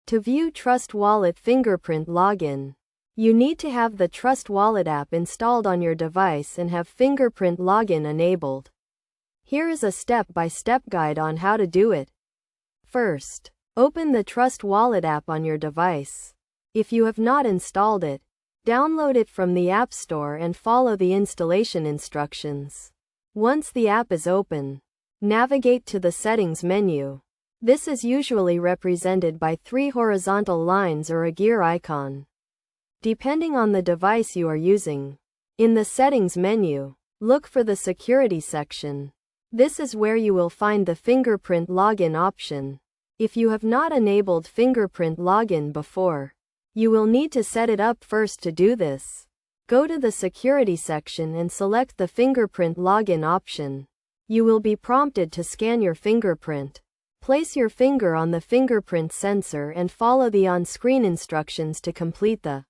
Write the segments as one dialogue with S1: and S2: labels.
S1: To view Trust Wallet Fingerprint Login, you need to have the Trust Wallet app installed on your device and have Fingerprint Login enabled. Here is a step-by-step guide on how to do it. First, open the Trust Wallet app on your device. If you have not installed it, download it from the App Store and follow the installation instructions. Once the app is open, navigate to the Settings menu. This is usually represented by 3 horizontal lines or a gear icon, depending on the device you are using. In the Settings menu, look for the Security section. This is where you will find the Fingerprint Login option. If you have not enabled Fingerprint Login before, you will need to set it up first. To do this, go to the Security section and select the Fingerprint Login option. You will be prompted to scan your fingerprint. Place your finger on the fingerprint sensor and follow the on-screen instructions to complete the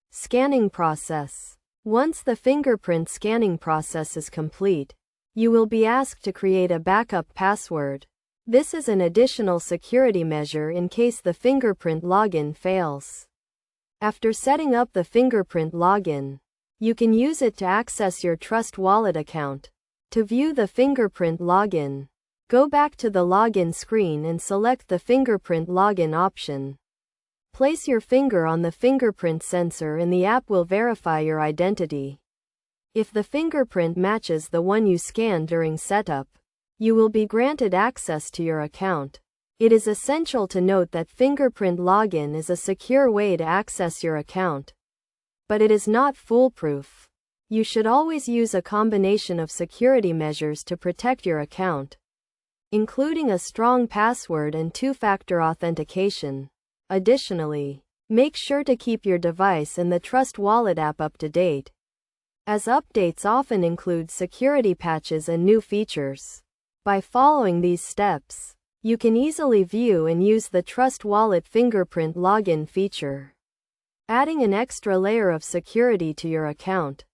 S1: scanning process. Once the fingerprint scanning process is complete, you will be asked to create a backup password. This is an additional security measure in case the fingerprint login fails. After setting up the fingerprint login, you can use it to access your Trust Wallet account. To view the fingerprint login, go back to the login screen and select the fingerprint login option. Place your finger on the fingerprint sensor and the app will verify your identity. If the fingerprint matches the one you scanned during setup, you will be granted access to your account. It is essential to note that fingerprint login is a secure way to access your account, but it is not foolproof. You should always use a combination of security measures to protect your account, including a strong password and two-factor authentication. Additionally, make sure to keep your device and the Trust Wallet app up to date, as updates often include security patches and new features. By following these steps, you can easily view and use the Trust Wallet fingerprint login feature, adding an extra layer of security to your account.